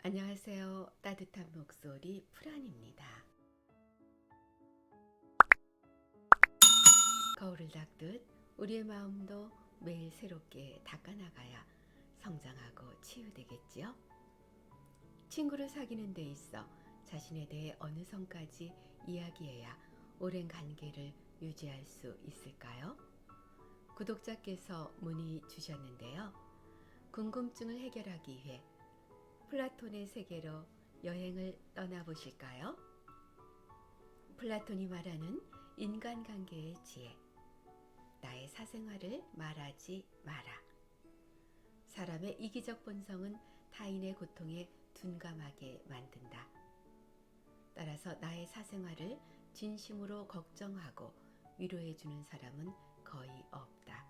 안녕하세요. 따뜻한 목소리 프란입니다. 거울을 닦듯 우리의 마음도 매일 새롭게 닦아나가야 성장하고 치유되겠지요. 친구를 사귀는 데 있어 자신에 대해 어느 선까지 이야기해야 오랜 관계를 유지할 수 있을까요? 구독자께서 문의 주셨는데요. 궁금증을 해결하기 위해 플라톤의 세계로 여행을 떠나보실까요? 플라톤이 말하는 인간관계의 지혜, 나의 사생활을 말하지 마라. 사람의 이기적 본성은 타인의 고통에 둔감하게 만든다. 따라서 나의 사생활을 진심으로 걱정하고 위로해주는 사람은 거의 없다.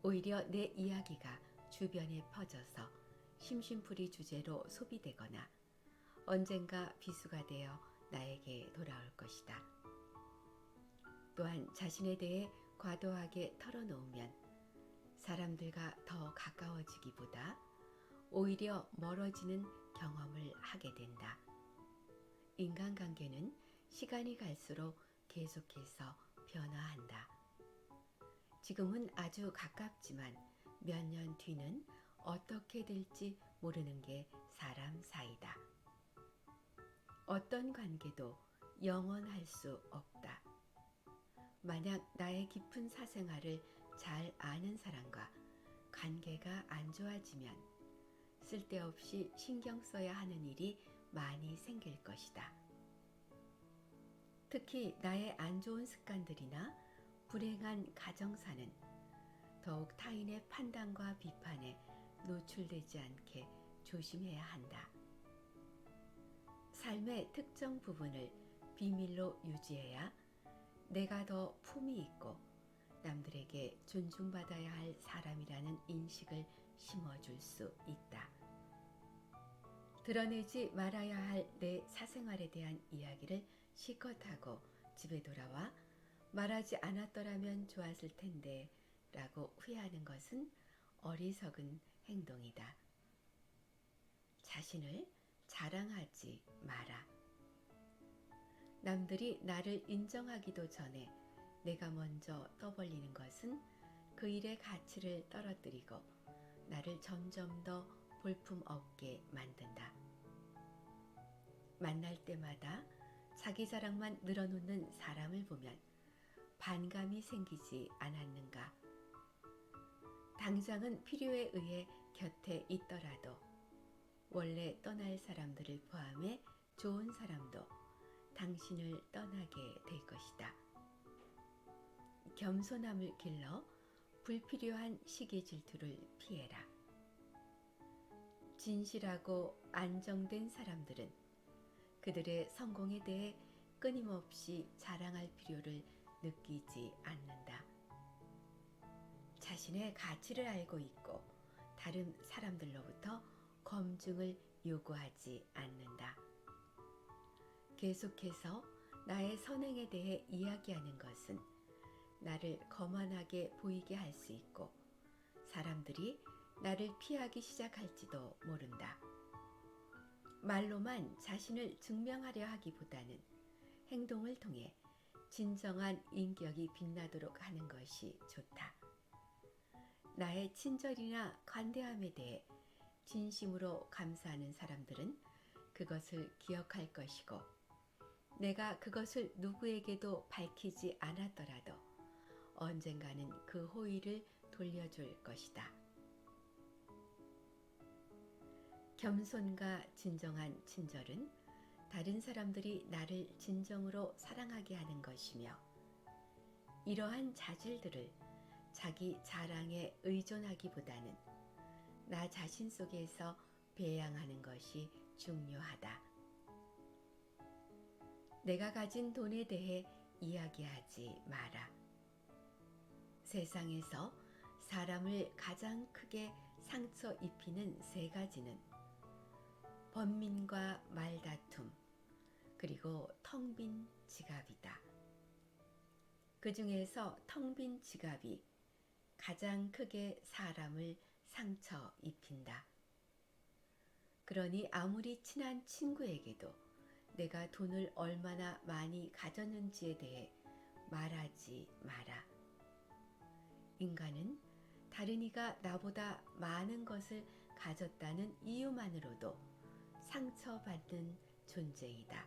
오히려 내 이야기가 주변에 퍼져서 심심풀이 주제로 소비되거나 언젠가 비수가 되어 나에게 돌아올 것이다. 또한 자신에 대해 과도하게 털어놓으면 사람들과 더 가까워지기보다 오히려 멀어지는 경험을 하게 된다. 인간관계는 시간이 갈수록 계속해서 변화한다. 지금은 아주 가깝지만 몇 년 뒤는 어떻게 될지 모르는 게 사람 사이다. 어떤 관계도 영원할 수 없다. 만약 나의 깊은 사생활을 잘 아는 사람과 관계가 안 좋아지면 쓸데없이 신경 써야 하는 일이 많이 생길 것이다. 특히 나의 안 좋은 습관들이나 불행한 가정사는 더욱 타인의 판단과 비판에 노출되지 않게 조심해야 한다. 삶의 특정 부분을 비밀로 유지해야 내가 더 품이 있고 남들에게 존중받아야 할 사람이라는 인식을 심어줄 수 있다. 드러내지 말아야 할 내 사생활에 대한 이야기를 실컷 하고 집에 돌아와 말하지 않았더라면 좋았을 텐데 라고 후회하는 것은 어리석은 행동이다. 자신을 자랑하지 마라. 남들이 나를 인정하기도 전에 내가 먼저 떠벌리는 것은 그 일의 가치를 떨어뜨리고 나를 점점 더 볼품없게 만든다. 만날 때마다 자기 자랑만 늘어놓는 사람을 보면 반감이 생기지 않았는가? 당장은 필요에 의해 곁에 있더라도 원래 떠날 사람들을 포함해 좋은 사람도 당신을 떠나게 될 것이다. 겸손함을 길러 불필요한 시기 질투를 피해라. 진실하고 안정된 사람들은 그들의 성공에 대해 끊임없이 자랑할 필요를 느끼지 않는다. 자신의 가치를 알고 있고 다른 사람들로부터 검증을 요구하지 않는다. 계속해서 나의 선행에 대해 이야기하는 것은 나를 거만하게 보이게 할 수 있고 사람들이 나를 피하기 시작할지도 모른다. 말로만 자신을 증명하려 하기보다는 행동을 통해 진정한 인격이 빛나도록 하는 것이 좋다. 나의 친절이나 관대함에 대해 진심으로 감사하는 사람들은 그것을 기억할 것이고 내가 그것을 누구에게도 밝히지 않았더라도 언젠가는 그 호의를 돌려줄 것이다. 겸손과 진정한 친절은 다른 사람들이 나를 진정으로 사랑하게 하는 것이며 이러한 자질들을 자기 자랑에 의존하기보다는 나 자신 속에서 배양하는 것이 중요하다. 내가 가진 돈에 대해 이야기하지 마라. 세상에서 사람을 가장 크게 상처 입히는 세 가지는 번민과 말다툼, 그리고 텅 빈 지갑이다. 그 중에서 텅 빈 지갑이 가장 크게 사람을 상처 입힌다. 그러니 아무리 친한 친구에게도 내가 돈을 얼마나 많이 가졌는지에 대해 말하지 마라. 인간은 다른 이가 나보다 많은 것을 가졌다는 이유만으로도 상처받는 존재이다.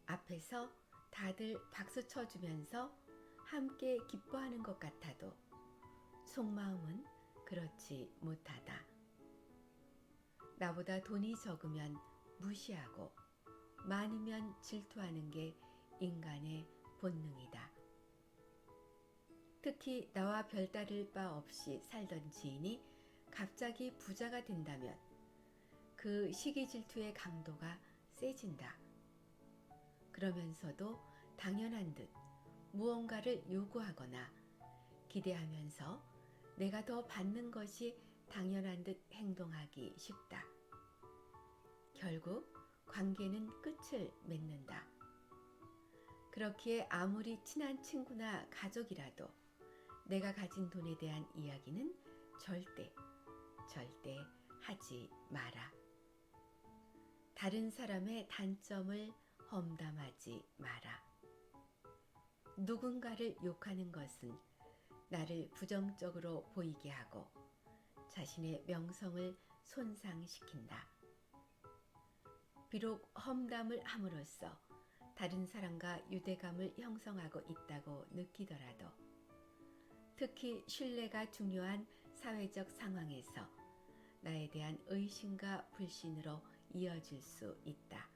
앞에서 다들 박수 쳐주면서 함께 기뻐하는 것 같아도 속마음은 그렇지 못하다. 나보다 돈이 적으면 무시하고 많으면 질투하는 게 인간의 본능이다. 특히 나와 별다를 바 없이 살던 지인이 갑자기 부자가 된다면 그 시기 질투의 강도가 세진다. 그러면서도 당연한 듯 무언가를 요구하거나 기대하면서 내가 더 받는 것이 당연한 듯 행동하기 쉽다. 결국 관계는 끝을 맺는다. 그렇기에 아무리 친한 친구나 가족이라도 내가 가진 돈에 대한 이야기는 절대 하지 마라. 다른 사람의 단점을 험담하지 마라. 누군가를 욕하는 것은 나를 부정적으로 보이게 하고 자신의 명성을 손상시킨다. 비록 험담을 함으로써 다른 사람과 유대감을 형성하고 있다고 느끼더라도 특히 신뢰가 중요한 사회적 상황에서 나에 대한 의심과 불신으로 이어질 수 있다.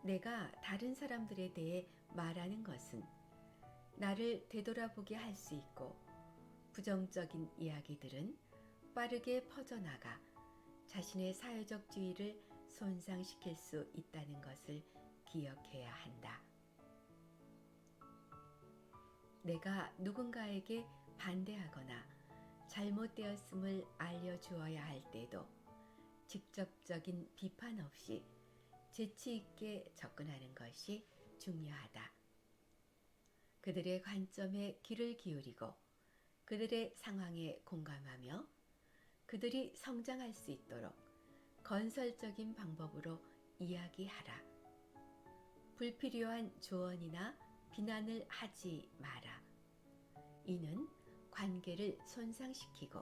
내가 다른 사람들에 대해 말하는 것은 나를 되돌아보게 할 수 있고 부정적인 이야기들은 빠르게 퍼져나가 자신의 사회적 지위를 손상시킬 수 있다는 것을 기억해야 한다. 내가 누군가에게 반대하거나 잘못되었음을 알려주어야 할 때도 직접적인 비판 없이 재치 있게 접근하는 것이 중요하다. 그들의 관점에 귀를 기울이고 그들의 상황에 공감하며 그들이 성장할 수 있도록 건설적인 방법으로 이야기하라. 불필요한 조언이나 비난을 하지 마라. 이는 관계를 손상시키고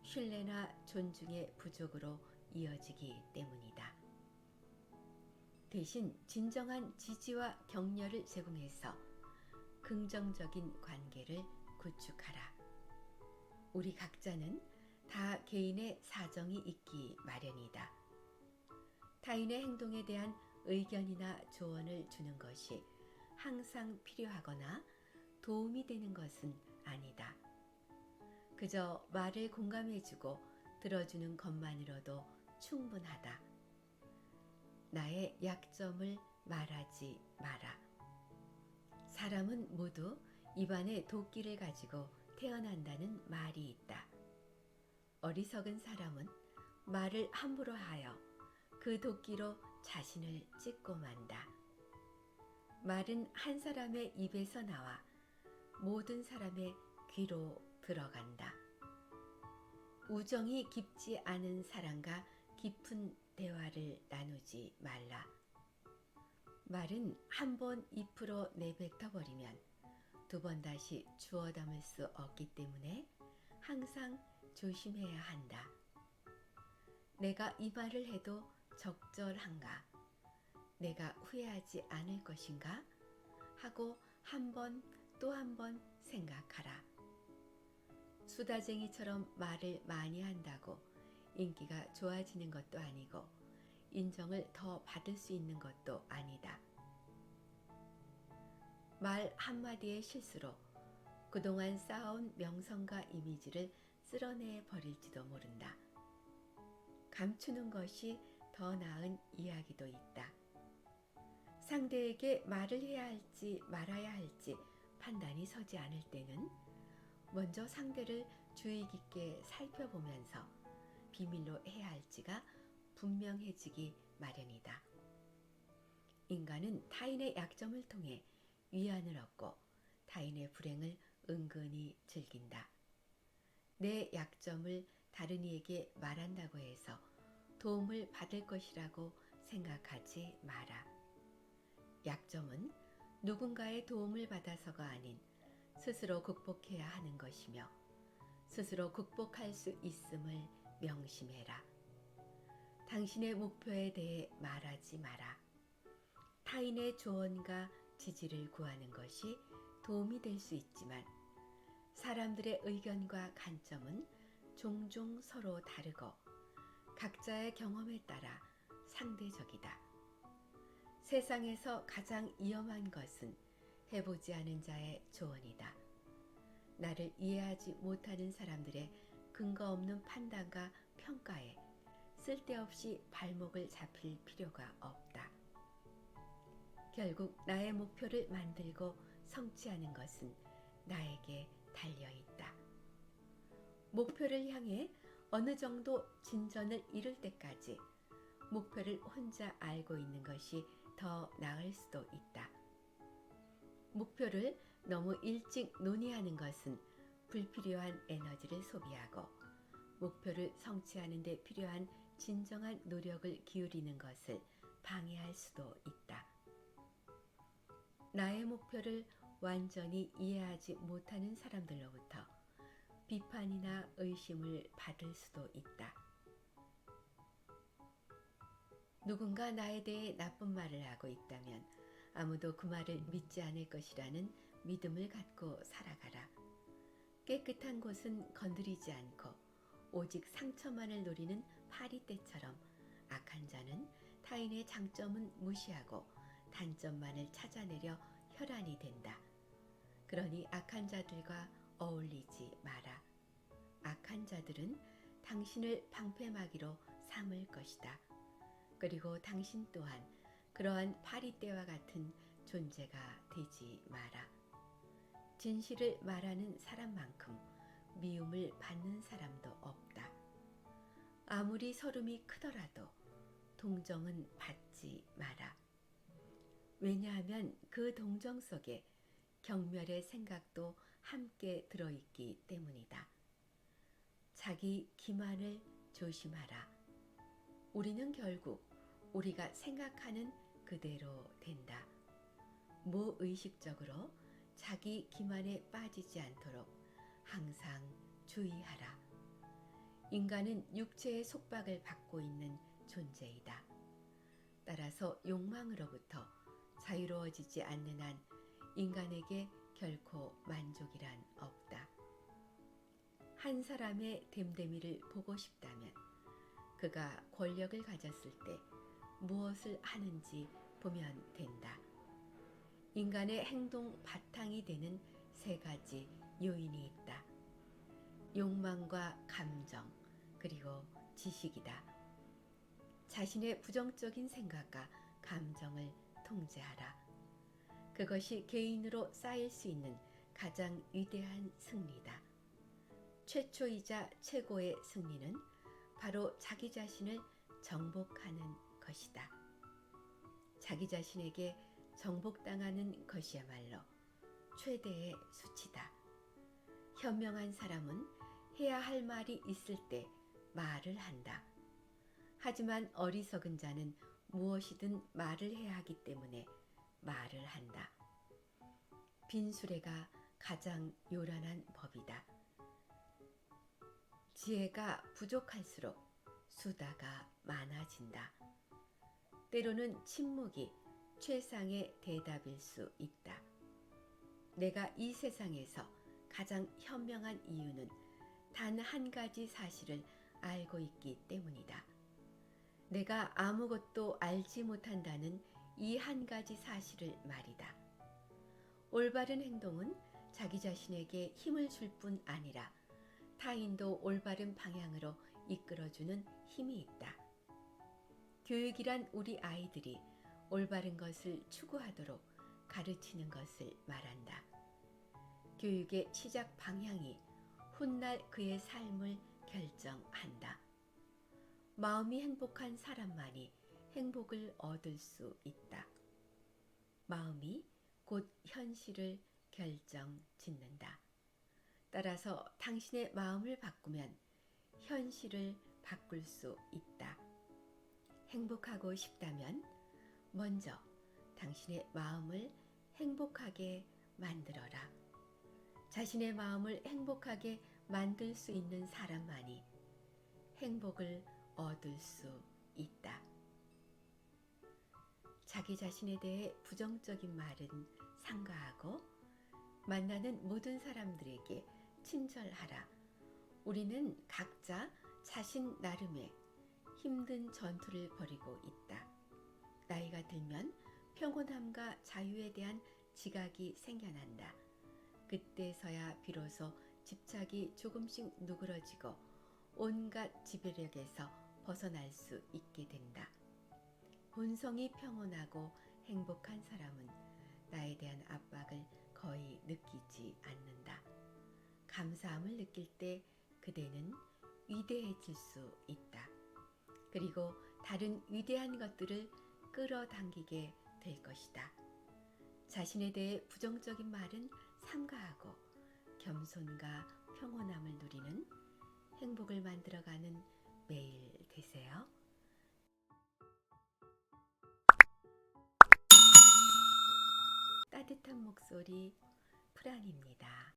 신뢰나 존중의 부족으로 이어지기 때문이다. 대신 진정한 지지와 격려를 제공해서 긍정적인 관계를 구축하라. 우리 각자는 다 개인의 사정이 있기 마련이다. 타인의 행동에 대한 의견이나 조언을 주는 것이 항상 필요하거나 도움이 되는 것은 아니다. 그저 말을 공감해주고 들어주는 것만으로도 충분하다. 나의 약점을 말하지 마라. 사람은 모두 입안에 도끼를 가지고 태어난다는 말이 있다. 어리석은 사람은 말을 함부로 하여 그 도끼로 자신을 찢고 만다. 말은 한 사람의 입에서 나와 모든 사람의 귀로 들어간다. 우정이 깊지 않은 사람과 깊은 대화를 나누지 말라. 말은 한 번 입으로 내뱉어버리면 두 번 다시 주워 담을 수 없기 때문에 항상 조심해야 한다. 내가 이 말을 해도 적절한가? 내가 후회하지 않을 것인가? 하고 한 번 또 한 번 생각하라. 수다쟁이처럼 말을 많이 한다고 인기가 좋아지는 것도 아니고 인정을 더 받을 수 있는 것도 아니다. 말 한마디의 실수로 그동안 쌓아온 명성과 이미지를 쓸어내 버릴지도 모른다. 감추는 것이 더 나은 이야기도 있다. 상대에게 말을 해야 할지 말아야 할지 판단이 서지 않을 때는 먼저 상대를 주의 깊게 살펴보면서 비밀로 해야 할지가 분명해지기 마련이다. 인간은 타인의 약점을 통해 위안을 얻고 타인의 불행을 은근히 즐긴다. 내 약점을 다른 이에게 말한다고 해서 도움을 받을 것이라고 생각하지 마라. 약점은 누군가의 도움을 받아서가 아닌 스스로 극복해야 하는 것이며 스스로 극복할 수 있음을 명심해라. 당신의 목표에 대해 말하지 마라. 타인의 조언과 지지를 구하는 것이 도움이 될 수 있지만 사람들의 의견과 관점은 종종 서로 다르고 각자의 경험에 따라 상대적이다. 세상에서 가장 위험한 것은 해보지 않은 자의 조언이다. 나를 이해하지 못하는 사람들의 근거 없는 판단과 평가에 쓸데없이 발목을 잡힐 필요가 없다. 결국 나의 목표를 만들고 성취하는 것은 나에게 달려있다. 목표를 향해 어느 정도 진전을 이룰 때까지 목표를 혼자 알고 있는 것이 더 나을 수도 있다. 목표를 너무 일찍 논의하는 것은 불필요한 에너지를 소비하고 목표를 성취하는 데 필요한 진정한 노력을 기울이는 것을 방해할 수도 있다. 나의 목표를 완전히 이해하지 못하는 사람들로부터 비판이나 의심을 받을 수도 있다. 누군가 나에 대해 나쁜 말을 하고 있다면 아무도 그 말을 믿지 않을 것이라는 믿음을 갖고 살아가라. 깨끗한 곳은 건드리지 않고 오직 상처만을 노리는 파리떼처럼 악한 자는 타인의 장점은 무시하고 단점만을 찾아내려 혈안이 된다. 그러니 악한 자들과 어울리지 마라. 악한 자들은 당신을 방패막이로 삼을 것이다. 그리고 당신 또한 그러한 파리떼와 같은 존재가 되지 마라. 진실을 말하는 사람만큼 미움을 받는 사람도 없다. 아무리 서름이 크더라도 동정은 받지 마라. 왜냐하면 그 동정 속에 경멸의 생각도 함께 들어있기 때문이다. 자기 기만을 조심하라. 우리는 결국 우리가 생각하는 그대로 된다. 무의식적으로 자기 기만에 빠지지 않도록 항상 주의하라. 인간은 육체의 속박을 받고 있는 존재이다. 따라서 욕망으로부터 자유로워지지 않는 한 인간에게 결코 만족이란 없다. 한 사람의 됨됨이를 보고 싶다면 그가 권력을 가졌을 때 무엇을 하는지 보면 된다. 인간의 행동 바탕이 되는 세 가지 요인이 있다. 욕망과 감정, 그리고 지식이다. 자신의 부정적인 생각과 감정을 통제하라. 그것이 개인으로 쌓일 수 있는 가장 위대한 승리다. 최초이자 최고의 승리는 바로 자기 자신을 정복하는 것이다. 자기 자신에게 정복당하는 것이야말로 최대의 수치다. 현명한 사람은 해야 할 말이 있을 때 말을 한다. 하지만 어리석은 자는 무엇이든 말을 해야 하기 때문에 말을 한다. 빈수레가 가장 요란한 법이다. 지혜가 부족할수록 수다가 많아진다. 때로는 침묵이 최상의 대답일 수 있다. 내가 이 세상에서 가장 현명한 이유는 단 한 가지 사실을 알고 있기 때문이다. 내가 아무것도 알지 못한다는 이 한 가지 사실을 말이다. 올바른 행동은 자기 자신에게 힘을 줄 뿐 아니라 타인도 올바른 방향으로 이끌어주는 힘이 있다. 교육이란 우리 아이들이 올바른 것을 추구하도록 가르치는 것을 말한다. 교육의 시작 방향이 훗날 그의 삶을 결정한다. 마음이 행복한 사람만이 행복을 얻을 수 있다. 마음이 곧 현실을 결정짓는다. 따라서 당신의 마음을 바꾸면 현실을 바꿀 수 있다. 행복하고 싶다면 먼저 당신의 마음을 행복하게 만들어라. 자신의 마음을 행복하게 만들 수 있는 사람만이 행복을 얻을 수 있다. 자기 자신에 대해 부정적인 말은 삼가하고 만나는 모든 사람들에게 친절하라. 우리는 각자 자신 나름의 힘든 전투를 벌이고 있다. 나이가 들면 평온함과 자유에 대한 지각이 생겨난다. 그때서야 비로소 집착이 조금씩 누그러지고 온갖 지배력에서 벗어날 수 있게 된다. 본성이 평온하고 행복한 사람은 나에 대한 압박을 거의 느끼지 않는다. 감사함을 느낄 때 그대는 위대해질 수 있다. 그리고 다른 위대한 것들을 끌어당기게 될 것이다. 자신에 대해 부정적인 말은 삼가하고 겸손과 평온함을 누리는 행복을 만들어가는 매일 되세요. 따뜻한 목소리 프란입니다.